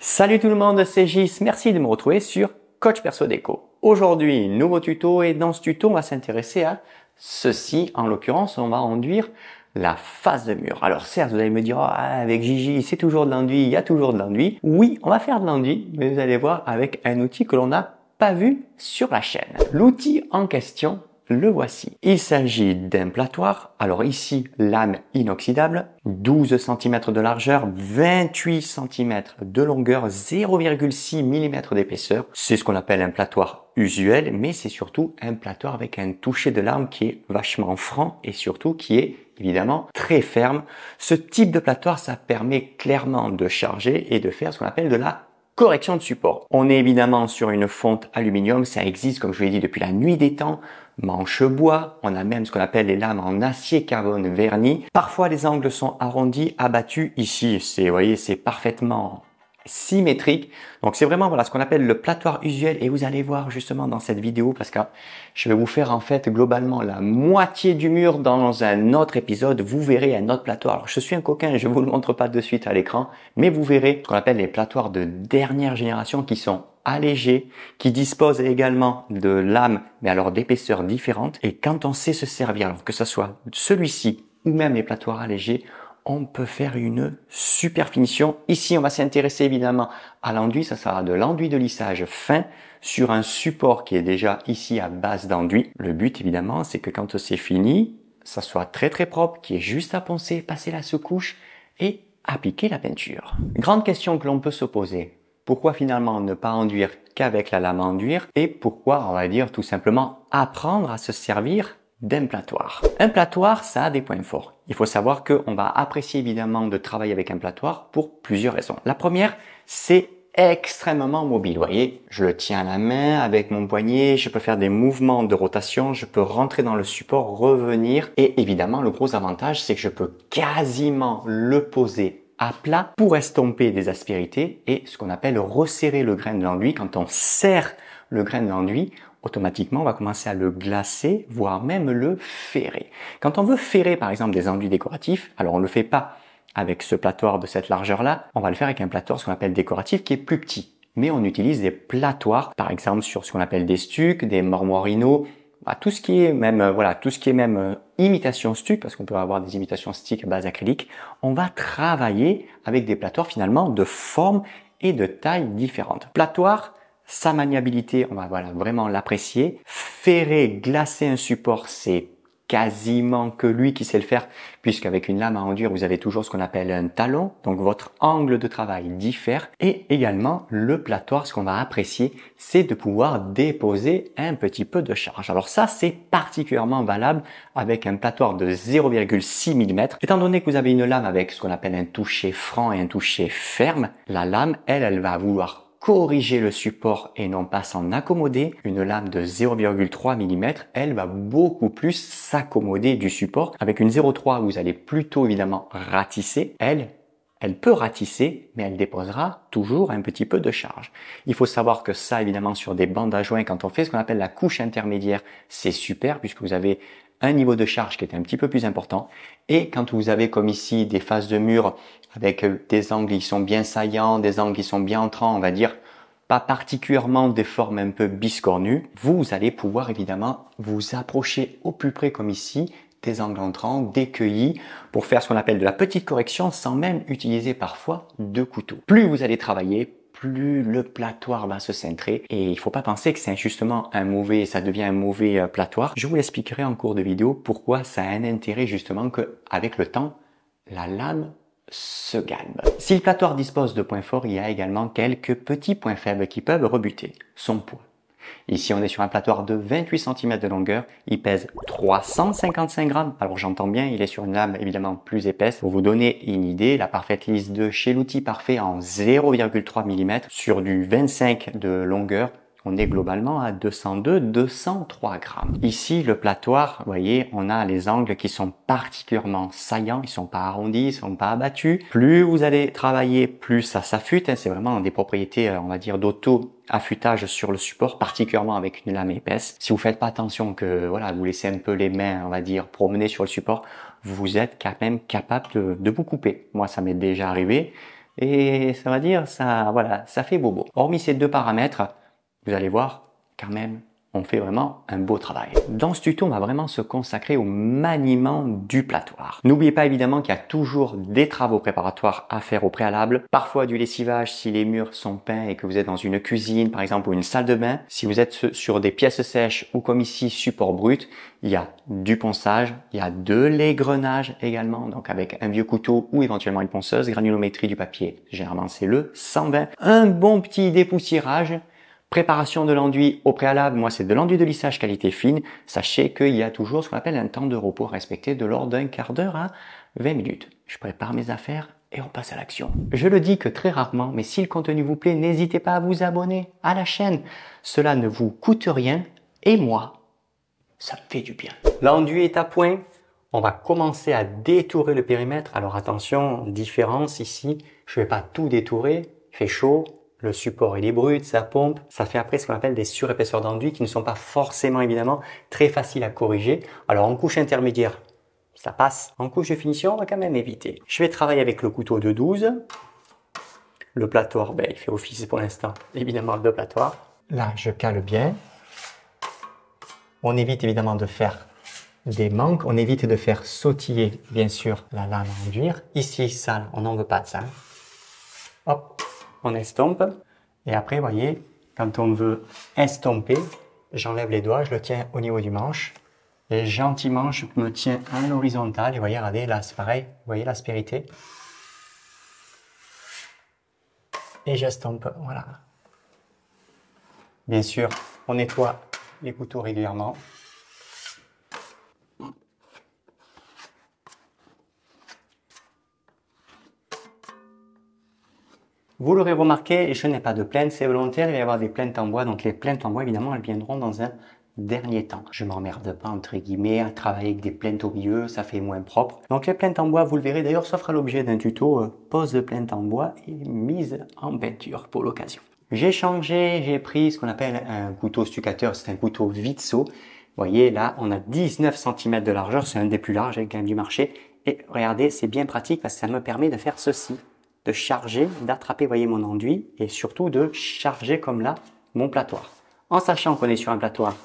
Salut tout le monde, c'est Gis, merci de me retrouver sur Coach Perso Déco. Aujourd'hui, nouveau tuto et dans ce tuto, on va s'intéresser à ceci. En l'occurrence, on va enduire la face de mur. Alors certes, vous allez me dire, avec Gigi, c'est toujours de l'enduit, il y a toujours de l'enduit. Oui, on va faire de l'enduit, mais vous allez voir avec un outil que l'on n'a pas vu sur la chaîne. L'outil en question, le voici. Il s'agit d'un platoir. Alors ici, lame inoxydable, 12 cm de largeur, 28 cm de longueur, 0,6 mm d'épaisseur. C'est ce qu'on appelle un platoir usuel, mais c'est surtout un platoir avec un toucher de lame qui est vachement franc et surtout qui est évidemment très ferme. Ce type de platoir, ça permet clairement de charger et de faire ce qu'on appelle de la correction de support. On est évidemment sur une fonte aluminium, ça existe comme je vous l'ai dit depuis la nuit des temps, manche bois, on a même ce qu'on appelle les lames en acier carbone verni. Parfois les angles sont arrondis, abattus. Ici, vous voyez, c'est parfaitement symétrique. Donc c'est vraiment ce qu'on appelle le platoir usuel et vous allez voir justement dans cette vidéo parce que je vais vous faire en fait globalement la moitié du mur dans un autre épisode. Vous verrez un autre platoir. Alors je suis un coquin, je vous le montre pas de suite à l'écran, mais vous verrez ce qu'on appelle les platoirs de dernière génération qui sont allégés, qui disposent également de lames, mais alors d'épaisseurs différentes. Et quand on sait se servir, alors que ce soit celui-ci ou même les platoirs allégés, on peut faire une super finition. Ici, on va s'intéresser évidemment à l'enduit. Ça sera de l'enduit de lissage fin sur un support qui est déjà ici à base d'enduit. Le but, évidemment, c'est que quand c'est fini, ça soit très très propre, qu'il y ait juste à poncer, passer la secouche et appliquer la peinture. Grande question que l'on peut se poser. Pourquoi finalement ne pas enduire qu'avec la lame à enduire et pourquoi, on va dire tout simplement, apprendre à se servir d'un platoir. Un platoir, ça a des points forts. Il faut savoir qu'on va apprécier évidemment de travailler avec un platoir pour plusieurs raisons. La première, c'est extrêmement mobile. Vous voyez, je le tiens à la main avec mon poignet, je peux faire des mouvements de rotation, je peux rentrer dans le support, revenir. Et évidemment, le gros avantage, c'est que je peux quasiment le poser à plat pour estomper des aspérités et ce qu'on appelle resserrer le grain de l'enduit. Quand on serre le grain de l'enduit, automatiquement, on va commencer à le glacer, voire même le ferrer. Quand on veut ferrer, par exemple, des enduits décoratifs, alors on ne le fait pas avec ce platoir de cette largeur-là, on va le faire avec un platoir, ce qu'on appelle décoratif, qui est plus petit. Mais on utilise des platoirs, par exemple, sur ce qu'on appelle des stucs, des marmoirinaux, tout ce qui est même, imitation stuc, parce qu'on peut avoir des imitations stick à base acrylique, on va travailler avec des platoirs finalement de forme et de taille différentes. Platoir, sa maniabilité, on va vraiment l'apprécier. Ferrer, glacer un support, c'est quasiment que lui qui sait le faire, puisqu'avec une lame à enduire, vous avez toujours ce qu'on appelle un talon, donc votre angle de travail diffère. Et également, le platoir, ce qu'on va apprécier, c'est de pouvoir déposer un petit peu de charge. Alors ça, c'est particulièrement valable avec un platoir de 0,6 mm. Étant donné que vous avez une lame avec ce qu'on appelle un toucher franc et un toucher ferme, la lame, elle va vouloir corriger le support et non pas s'en accommoder. Une lame de 0,3 mm, elle va beaucoup plus s'accommoder du support. Avec une 0,3, vous allez plutôt évidemment ratisser. Elle peut ratisser, mais elle déposera toujours un petit peu de charge. Il faut savoir que ça, évidemment, sur des bandes à joints, quand on fait ce qu'on appelle la couche intermédiaire, c'est super puisque vous avez un niveau de charge qui est un petit peu plus important. Et quand vous avez comme ici des faces de mur avec des angles qui sont bien saillants, des angles qui sont bien entrants, on va dire, pas particulièrement des formes un peu biscornues, vous allez pouvoir évidemment vous approcher au plus près comme ici des angles entrants, des cueillis, pour faire ce qu'on appelle de la petite correction sans même utiliser parfois de couteau. Plus vous allez travailler, plus le platoir va se centrer et il faut pas penser que c'est justement ça devient un mauvais platoir. Je vous l'expliquerai en cours de vidéo pourquoi ça a un intérêt justement qu'avec le temps, la lame se calme. Si le platoir dispose de points forts, il y a également quelques petits points faibles qui peuvent rebuter. Son poids. Ici, on est sur un platoir de 28 cm de longueur. Il pèse 355 grammes. Alors, j'entends bien, il est sur une lame évidemment plus épaisse. Pour vous donner une idée, la Parfaite Lisse de chez l'outil parfait en 0,3 mm sur du 25 de longueur. On est globalement à 202-203 grammes. Ici, le platoir, vous voyez, on a les angles qui sont particulièrement saillants. Ils sont pas arrondis, ils sont pas abattus. Plus vous allez travailler, plus ça s'affûte. C'est vraiment des propriétés, on va dire, d'auto-affûtage sur le support, particulièrement avec une lame épaisse. Si vous faites pas attention que, vous laissez un peu les mains, on va dire, promener sur le support, vous êtes quand même capable de vous couper. Moi, ça m'est déjà arrivé. et ça va dire, ça, voilà, ça fait bobo. Hormis ces deux paramètres, vous allez voir, quand même, on fait vraiment un beau travail. Dans ce tuto, on va vraiment se consacrer au maniement du platoir. N'oubliez pas évidemment qu'il y a toujours des travaux préparatoires à faire au préalable. Parfois du lessivage si les murs sont peints et que vous êtes dans une cuisine par exemple ou une salle de bain. Si vous êtes sur des pièces sèches ou comme ici support brut, il y a du ponçage, il y a de l'égrenage également, donc avec un vieux couteau ou éventuellement une ponceuse, granulométrie du papier, généralement c'est le 120. Un bon petit dépoussiérage. Préparation de l'enduit au préalable, moi c'est de l'enduit de lissage qualité fine. Sachez qu'il y a toujours ce qu'on appelle un temps de repos respecté de l'ordre d'un quart d'heure à 20 minutes. Je prépare mes affaires et on passe à l'action. Je le dis que très rarement, mais si le contenu vous plaît, n'hésitez pas à vous abonner à la chaîne. Cela ne vous coûte rien et moi, ça me fait du bien. L'enduit est à point. On va commencer à détourer le périmètre. Alors attention, différence ici, je ne vais pas tout détourer, il fait chaud. Le support il est brut, ça pompe, ça fait après ce qu'on appelle des surépaisseurs d'enduit qui ne sont pas forcément évidemment très faciles à corriger. Alors en couche intermédiaire, ça passe. En couche de finition, on va quand même éviter. Je vais travailler avec le couteau de 12. Le platoir, il fait office pour l'instant, évidemment de platoir. Là, je cale bien. On évite évidemment de faire des manques, on évite de faire sautiller bien sûr la lame à enduire. Ici, sale, on n'en veut pas de ça. Hop. On estompe et après, vous voyez, quand on veut estomper, j'enlève les doigts, je le tiens au niveau du manche et gentiment, je me tiens à l'horizontale et vous voyez, regardez, là c'est pareil, vous voyez l'aspérité et j'estompe, voilà. Bien sûr, on nettoie les couteaux régulièrement. Vous l'aurez remarqué, je n'ai pas de plainte, c'est volontaire, il va y avoir des plaintes en bois, donc les plaintes en bois, évidemment, elles viendront dans un dernier temps. Je m'emmerde pas, entre guillemets, à travailler avec des plaintes au milieu, ça fait moins propre. Donc les plaintes en bois, vous le verrez, d'ailleurs, ça fera l'objet d'un tuto, pose de plainte en bois et mise en peinture pour l'occasion. J'ai changé, j'ai pris ce qu'on appelle un couteau stuccateur, c'est un couteau Vitso. Vous voyez, là, on a 19 cm de largeur, c'est un des plus larges avec un du marché. Et regardez, c'est bien pratique parce que ça me permet de faire ceci. De charger, d'attraper, voyez, mon enduit et surtout de charger comme là mon platoir. En sachant qu'on est sur un platoir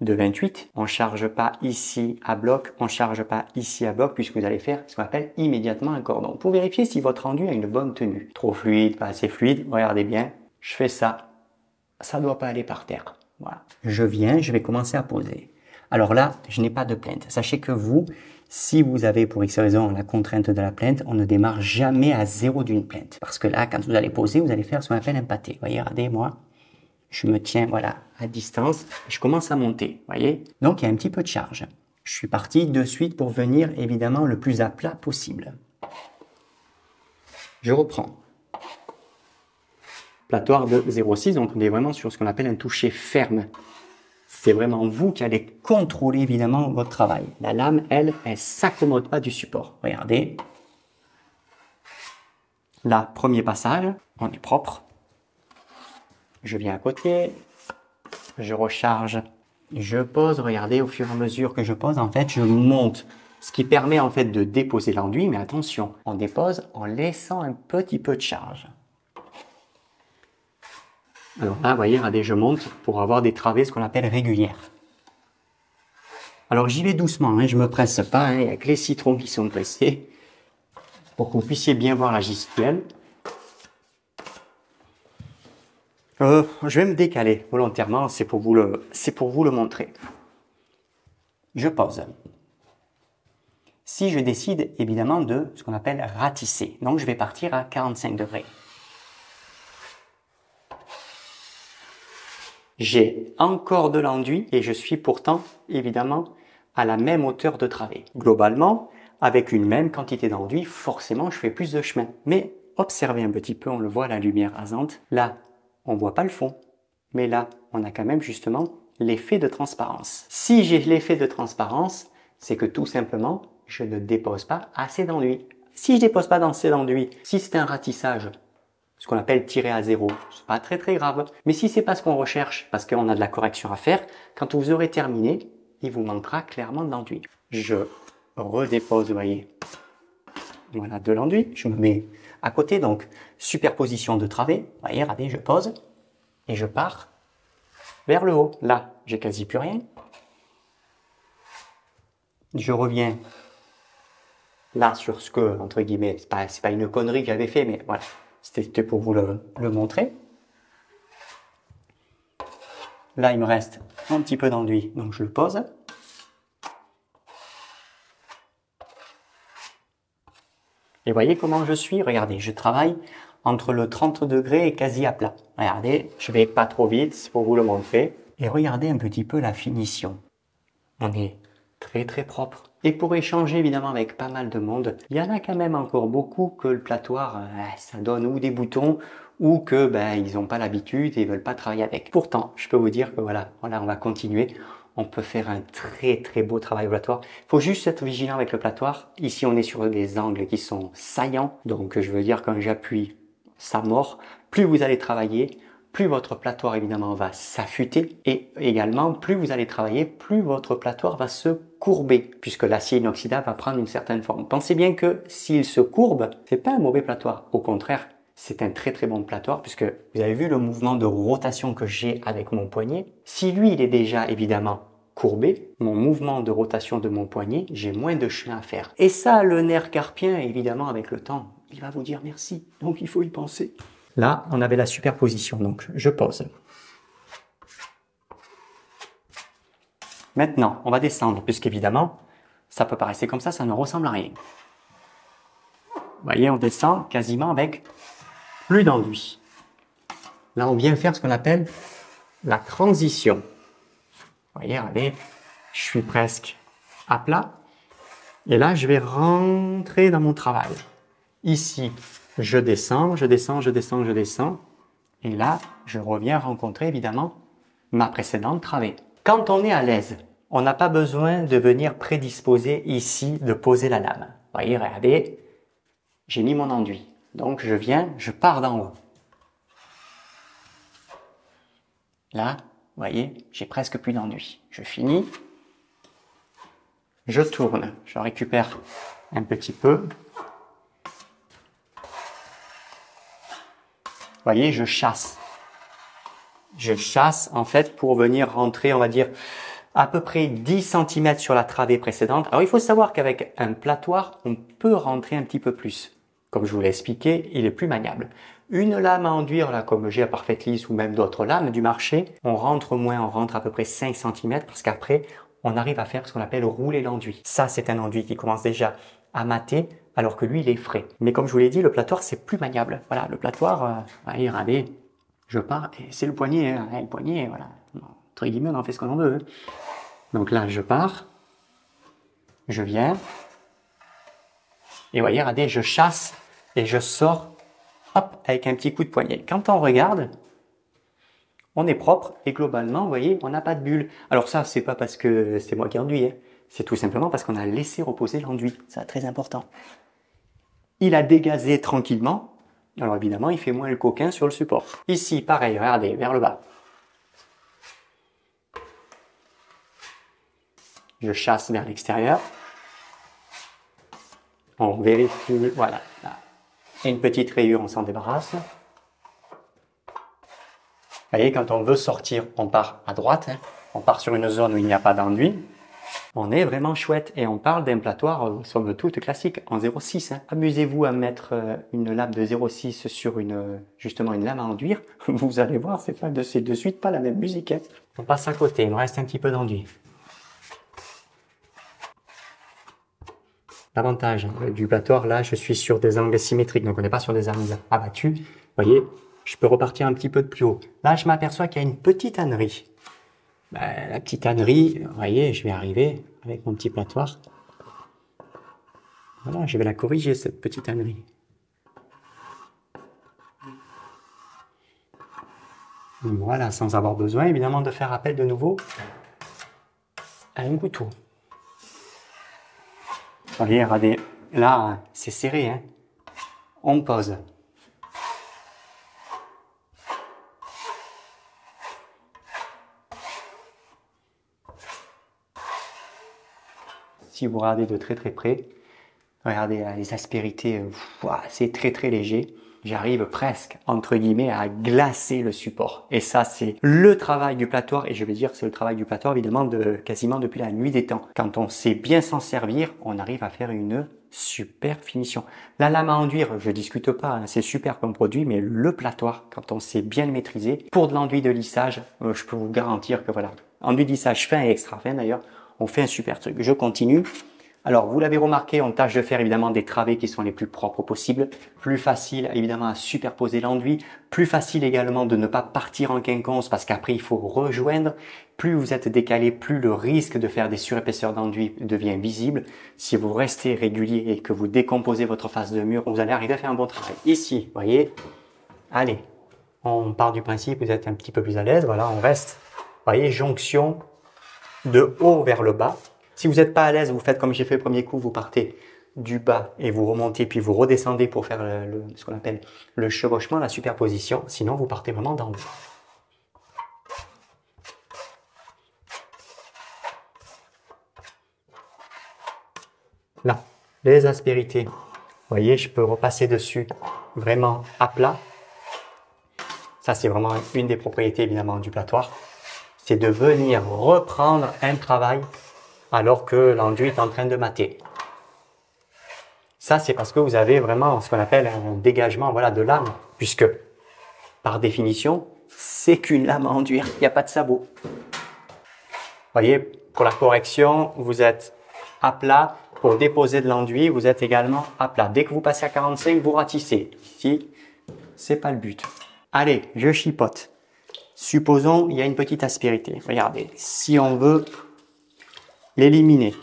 de 28, on charge pas ici à bloc, on charge pas ici à bloc puisque vous allez faire ce qu'on appelle immédiatement un cordon. Pour vérifier si votre enduit a une bonne tenue. Trop fluide, pas assez fluide, regardez bien, je fais ça, ça doit pas aller par terre. Voilà. Je viens, je vais commencer à poser. Alors là, je n'ai pas de plainte. Sachez que vous, si vous avez pour X raison la contrainte de la plainte, on ne démarre jamais à zéro d'une plainte. Parce que là, quand vous allez poser, vous allez faire ce qu'on appelle un pâté. Vous voyez, regardez, moi, je me tiens, voilà, à distance. Je commence à monter, vous voyez. Donc, il y a un petit peu de charge. Je suis parti de suite pour venir, évidemment, le plus à plat possible. Je reprends. Platoir de 0,6, donc on est vraiment sur ce qu'on appelle un toucher ferme. C'est vraiment vous qui allez contrôler évidemment votre travail. La lame, elle s'accommode pas du support. Regardez. Là, premier passage, on est propre. Je viens à côté, je recharge, je pose. Regardez, au fur et à mesure que je pose, en fait, je monte. Ce qui permet en fait de déposer l'enduit, mais attention, on dépose en laissant un petit peu de charge. Alors là, vous voyez, regardez, je monte pour avoir des travées, ce qu'on appelle régulières. Alors j'y vais doucement, hein, je me presse pas, hein, il n'y a que les citrons qui sont pressés, pour que vous puissiez bien voir la gestuelle. Je vais me décaler volontairement, c'est pour vous le montrer. Je pose. Si je décide évidemment de ce qu'on appelle ratisser, donc je vais partir à 45 degrés. J'ai encore de l'enduit et je suis pourtant évidemment à la même hauteur de travée. Globalement, avec une même quantité d'enduit, forcément je fais plus de chemin. Mais observez un petit peu, on le voit à la lumière rasante. Là, on voit pas le fond. Mais là, on a quand même justement l'effet de transparence. Si j'ai l'effet de transparence, c'est que tout simplement, je ne dépose pas assez d'enduit. Si je dépose pas assez d'enduit, si c'est un ratissage, ce qu'on appelle tirer à zéro, c'est pas très grave. Mais si c'est pas ce qu'on recherche, parce qu'on a de la correction à faire, quand vous aurez terminé, il vous manquera clairement de l'enduit. Je redépose, vous voyez, voilà, de l'enduit. Je me mets à côté. Donc, superposition de travées. Vous voyez, regardez, je pose et je pars vers le haut. Là, j'ai quasi plus rien. Je reviens là sur ce que, entre guillemets, c'est pas une connerie que j'avais fait, mais voilà, c'était pour vous le montrer. Là, il me reste un petit peu d'enduit, donc je le pose. Et voyez comment je suis. Regardez, je travaille entre le 30 degrés et quasi à plat. Regardez, je vais pas trop vite, c'est pour vous le montrer. Et regardez un petit peu la finition. On est très très propre. Et pour échanger évidemment avec pas mal de monde, il y en a quand même encore beaucoup que le platoir, ça donne ou des boutons ou que ils n'ont pas l'habitude et veulent pas travailler avec. Pourtant, je peux vous dire que voilà, on va continuer. On peut faire un très très beau travail au platoir. Il faut juste être vigilant avec le platoir. Ici, on est sur des angles qui sont saillants. Donc, je veux dire, quand j'appuie, ça mord. Plus vous allez travailler, plus votre platoir évidemment va s'affûter et également plus vous allez travailler, plus votre platoir va se courber puisque l'acier inoxydable va prendre une certaine forme. Pensez bien que s'il se courbe, c'est pas un mauvais platoir. Au contraire, c'est un très très bon platoir puisque vous avez vu le mouvement de rotation que j'ai avec mon poignet. Si lui, il est déjà évidemment courbé, mon mouvement de rotation de mon poignet, j'ai moins de chemin à faire. Et ça, le nerf carpien, évidemment, avec le temps, il va vous dire merci. Donc, il faut y penser. Là, on avait la superposition, donc je pose. Maintenant, on va descendre, puisqu'évidemment, ça peut paraître comme ça ne ressemble à rien. Vous voyez, on descend quasiment avec plus d'enduit. Là, on vient faire ce qu'on appelle la transition. Vous voyez, regardez, je suis presque à plat. Et là, je vais rentrer dans mon travail. Ici, je descends, je descends, je descends, je descends. Et là, je reviens rencontrer évidemment ma précédente travée. Quand on est à l'aise, on n'a pas besoin de venir prédisposer ici, de poser la lame. Vous voyez, regardez, j'ai mis mon enduit. Donc, je pars d'en haut. Là, vous voyez, j'ai presque plus d'enduit. Je finis. Je tourne. Je récupère un petit peu. Vous voyez, je chasse. Je chasse, en fait, pour venir rentrer, on va dire, à peu près 10 cm sur la travée précédente. Alors, il faut savoir qu'avec un platoir, on peut rentrer un petit peu plus. Comme je vous l'ai expliqué, il est plus maniable. Une lame à enduire, là, comme j'ai à Parfaite Lisse ou même d'autres lames du marché, on rentre moins, on rentre à peu près 5 cm parce qu'après, on arrive à faire ce qu'on appelle rouler l'enduit. Ça, c'est un enduit qui commence déjà à mater, alors que lui, il est frais. Mais comme je vous l'ai dit, le platoir, c'est plus maniable. Voilà, le platoir, regardez, je pars, et c'est le poignet, hein, le poignet, voilà. Entre guillemets, on en fait ce qu'on en veut. Donc là, je pars, je viens, et vous voyez, regardez, je chasse, et je sors, hop, avec un petit coup de poignet. Quand on regarde, on est propre, et globalement, vous voyez, on n'a pas de bulle. Alors ça, c'est pas parce que c'est moi qui enduis, hein. C'est tout simplement parce qu'on a laissé reposer l'enduit. C'est très important. Il a dégazé tranquillement. Alors évidemment, il fait moins le coquin sur le support. Ici, pareil, regardez, vers le bas. Je chasse vers l'extérieur. On vérifie, voilà. Là. Et une petite rayure, on s'en débarrasse. Vous voyez, quand on veut sortir, on part à droite. Hein. On part sur une zone où il n'y a pas d'enduit. On est vraiment chouette et on parle d'un platoir, somme toute, classique, en 0,6. Hein. Amusez-vous à mettre une lame de 0,6 sur justement une lame à enduire. Vous allez voir, c'est de suite pas la même musique. Hein. On passe à côté, il me reste un petit peu d'enduit. L'avantage du platoir, là, je suis sur des angles symétriques, donc on n'est pas sur des angles abattus. Vous voyez, je peux repartir un petit peu de plus haut. Là, je m'aperçois qu'il y a une petite ânerie. La petite ânerie, vous voyez, je vais arriver avec mon petit platoir. Voilà, je vais la corriger, cette petite ânerie. Voilà, sans avoir besoin, évidemment, de faire appel de nouveau à un couteau. Vous voyez, regardez, là, c'est serré, hein. On pose. Si vous regardez de très très près, Regardez les aspérités, c'est très très léger. J'arrive presque, entre guillemets, à glacer le support. Et ça, c'est le travail du platoir. Et je vais dire, c'est le travail du platoir, évidemment, quasiment depuis la nuit des temps. Quand on sait bien s'en servir, on arrive à faire une super finition. La lame à enduire, je discute pas, hein, c'est super comme produit, mais le platoir, quand on sait bien le maîtriser, pour de l'enduit de lissage, je peux vous garantir que voilà, enduit de lissage fin et extra fin d'ailleurs, on fait un super truc. Je continue. Alors, vous l'avez remarqué, on tâche de faire évidemment des travées qui sont les plus propres possibles, plus facile évidemment à superposer l'enduit, plus facile également de ne pas partir en quinconce parce qu'après il faut rejoindre. Plus vous êtes décalé, plus le risque de faire des surépaisseurs d'enduit devient visible. Si vous restez régulier et que vous décomposez votre face de mur, vous allez arriver à faire un bon travail. Ici, vous voyez, allez, on part du principe, vous êtes un petit peu plus à l'aise, voilà, on reste, vous voyez, jonction de haut vers le bas. Si vous n'êtes pas à l'aise, vous faites comme j'ai fait le premier coup, vous partez du bas et vous remontez, puis vous redescendez pour faire ce qu'on appelle le chevauchement, la superposition. Sinon, vous partez vraiment d'en haut. Là, les aspérités. Vous voyez, je peux repasser dessus vraiment à plat. Ça, c'est vraiment une des propriétés, évidemment, du platoir. C'est de venir reprendre un travail alors que l'enduit est en train de mater. Ça, c'est parce que vous avez vraiment ce qu'on appelle un dégagement, voilà, de lame, puisque, par définition, c'est qu'une lame à enduire, il n'y a pas de sabot. Vous voyez, pour la correction, vous êtes à plat. Pour déposer de l'enduit, vous êtes également à plat. Dès que vous passez à 45, vous ratissez. Ici, c'est pas le but. Allez, je chipote. Supposons, il y a une petite aspérité. Regardez, si on veut l'éliminer,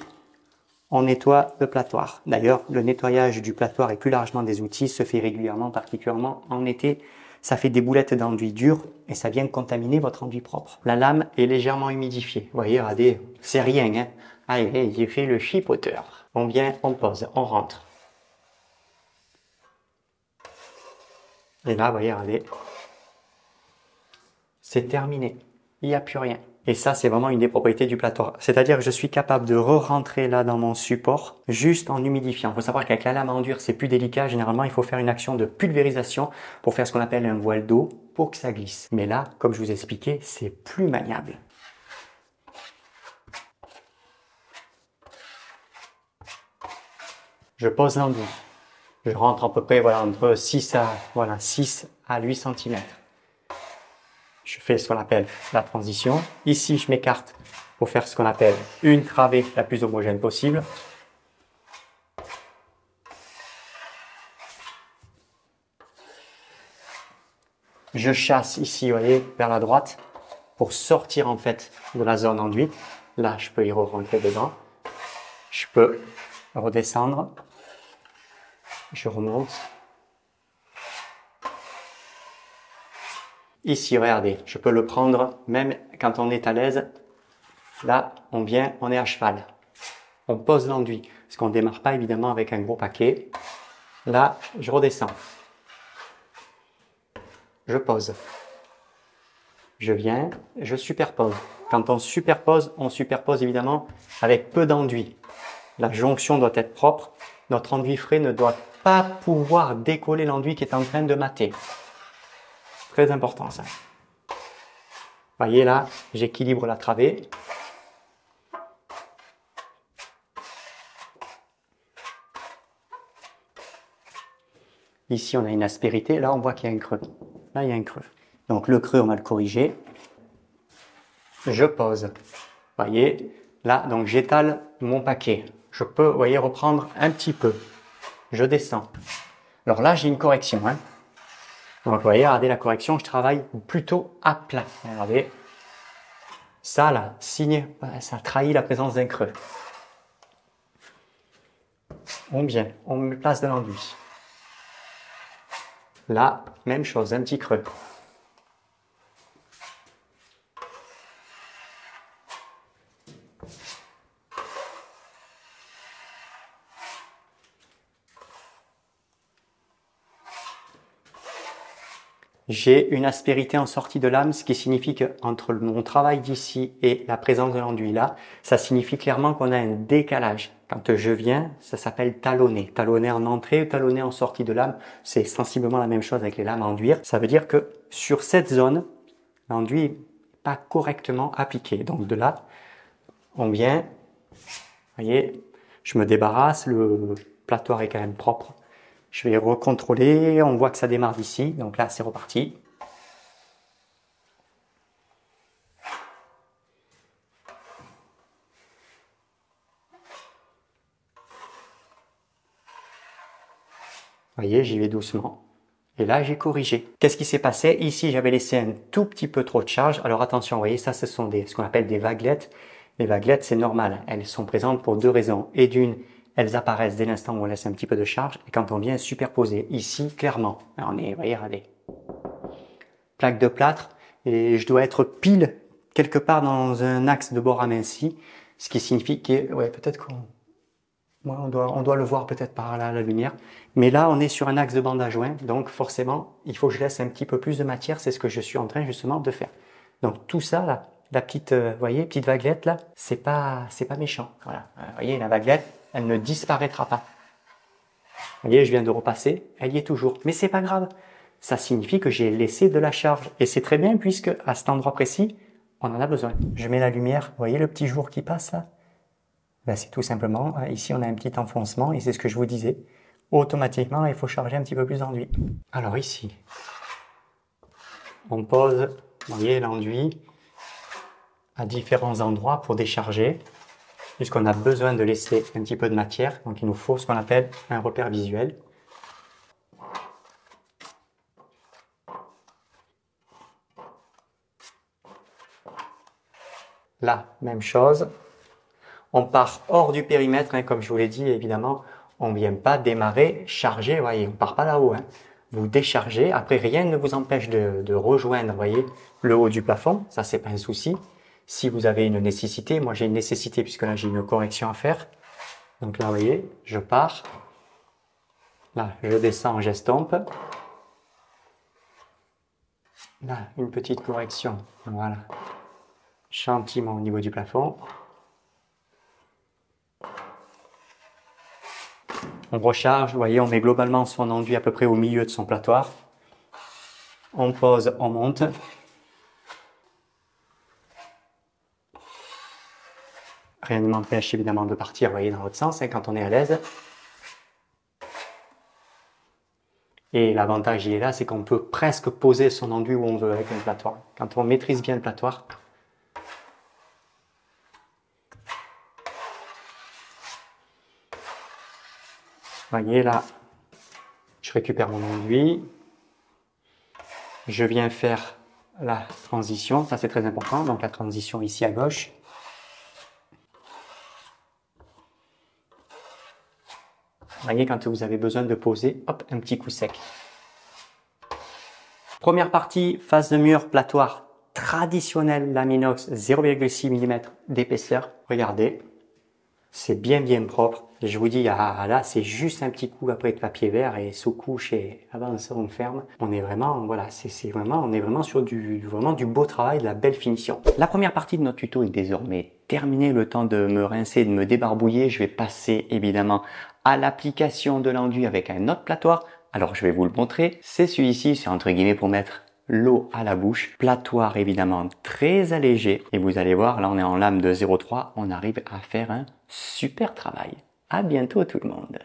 on nettoie le platoir. D'ailleurs, le nettoyage du platoir et plus largement des outils se fait régulièrement, particulièrement en été. Ça fait des boulettes d'enduit dur et ça vient contaminer votre enduit propre. La lame est légèrement humidifiée. Vous voyez, regardez, c'est rien, hein. Allez, j'ai fait le chipoteur. On vient, on pose, on rentre. Et là, vous voyez, regardez, c'est terminé. Il n'y a plus rien. Et ça, c'est vraiment une des propriétés du platoir. C'est-à-dire que je suis capable de re-rentrer là dans mon support juste en humidifiant. Il faut savoir qu'avec la lame à enduire, c'est plus délicat. Généralement, il faut faire une action de pulvérisation pour faire ce qu'on appelle un voile d'eau pour que ça glisse. Mais là, comme je vous ai expliqué, c'est plus maniable. Je pose l'enduit. Je rentre à peu près voilà, entre 6 à 8 cm. Je fais ce qu'on appelle la transition. Ici, je m'écarte pour faire ce qu'on appelle une travée la plus homogène possible. Je chasse ici, vous voyez, vers la droite pour sortir en fait de la zone enduite. Là, je peux y rentrer dedans. Je peux redescendre. Je remonte. Ici, regardez, je peux le prendre même quand on est à l'aise. Là, on vient, on est à cheval. On pose l'enduit, parce qu'on ne démarre pas évidemment avec un gros paquet. Là, je redescends. Je pose. Je viens, je superpose. Quand on superpose évidemment avec peu d'enduit. La jonction doit être propre. Notre enduit frais ne doit pas pouvoir décoller l'enduit qui est en train de mater. Très important ça. Voyez là, j'équilibre la travée. Ici, on a une aspérité. Là, on voit qu'il y a un creux. Là, il y a un creux. Donc, le creux, on va le corriger. Je pose. Voyez, là, donc j'étale mon paquet. Je peux, vous voyez, reprendre un petit peu. Je descends. Alors là, j'ai une correction. Hein. Donc, vous voyez, regardez la correction, je travaille plutôt à plat. Regardez. Ça, là, signe, ça trahit la présence d'un creux. On vient, on me place de l'enduit. Là, même chose, un petit creux. J'ai une aspérité en sortie de lame, ce qui signifie que entre mon travail d'ici et la présence de l'enduit là, ça signifie clairement qu'on a un décalage. Quand je viens, ça s'appelle talonner. Talonner en entrée ou talonner en sortie de lame, c'est sensiblement la même chose avec les lames à enduire. Ça veut dire que sur cette zone, l'enduit n'est pas correctement appliqué. Donc de là, on vient, vous voyez, je me débarrasse, le platoir est quand même propre. Je vais recontrôler, on voit que ça démarre d'ici, donc là c'est reparti. Vous voyez, j'y vais doucement. Et là, j'ai corrigé. Qu'est-ce qui s'est passé? Ici, j'avais laissé un tout petit peu trop de charge. Alors attention, vous voyez, ça, ce sont ce qu'on appelle des vaguelettes. Les vaguelettes, c'est normal. Elles sont présentes pour deux raisons. Et d'une, elles apparaissent dès l'instant où on laisse un petit peu de charge. Et quand on vient superposer, ici, clairement, on est, vous voyez, regardez, plaque de plâtre. Et je dois être pile quelque part dans un axe de bord aminci. Ce qui signifie que, ouais, peut-être qu'on... Ouais, on doit le voir peut-être par là, la lumière. Mais là, on est sur un axe de bande à joint. Donc, forcément, il faut que je laisse un petit peu plus de matière. C'est ce que je suis en train, justement, de faire. Donc, tout ça, là, la petite, voyez, petite vaguelette, là, c'est pas méchant. Voilà. Voyez, la vaguelette, elle ne disparaîtra pas. Vous voyez, je viens de repasser. Elle y est toujours. Mais c'est pas grave. Ça signifie que j'ai laissé de la charge. Et c'est très bien puisque, à cet endroit précis, on en a besoin. Je mets la lumière. Vous voyez le petit jour qui passe, là? Ben, c'est tout simplement, ici on a un petit enfoncement et c'est ce que je vous disais. Automatiquement, il faut charger un petit peu plus d'enduit. Alors ici, on pose, vous voyez, l'enduit à différents endroits pour décharger, puisqu'on a besoin de laisser un petit peu de matière. Donc il nous faut ce qu'on appelle un repère visuel. Là, même chose. On part hors du périmètre, hein, comme je vous l'ai dit, évidemment, on ne vient pas démarrer, charger, vous voyez, on ne part pas là-haut. Hein. Vous déchargez, après rien ne vous empêche de rejoindre, vous voyez, le haut du plafond, ça c'est pas un souci. Si vous avez une nécessité, moi j'ai une nécessité puisque là j'ai une correction à faire. Donc là, vous voyez, je pars, là je descends, j'estompe. Là, une petite correction, voilà, gentiment au niveau du plafond. On recharge, vous voyez, on met globalement son enduit à peu près au milieu de son platoir. On pose, on monte. Rien ne m'empêche évidemment de partir, vous voyez, dans l'autre sens, hein, quand on est à l'aise. Et l'avantage, il est là, c'est qu'on peut presque poser son enduit où on veut avec un platoir. Quand on maîtrise bien le platoir. Vous voyez là, je récupère mon enduit, je viens faire la transition, ça c'est très important, donc la transition ici à gauche. Vous voyez quand vous avez besoin de poser, hop, un petit coup sec. Première partie, face de mur, platoir traditionnel laminox 0,6 mm d'épaisseur. Regardez, c'est bien propre. Je vous dis, là, c'est juste un petit coup après de papier vert et sous-couche et avant on ferme. On est vraiment, voilà, on est vraiment sur du beau travail, de la belle finition. La première partie de notre tuto est désormais terminée. Le temps de me rincer, de me débarbouiller. Je vais passer évidemment à l'application de l'enduit avec un autre platoir. Alors, je vais vous le montrer. C'est celui-ci, c'est entre guillemets pour mettre l'eau à la bouche. Platoir évidemment très allégé. Et vous allez voir, là on est en lame de 0,3. On arrive à faire un super travail. À bientôt tout le monde.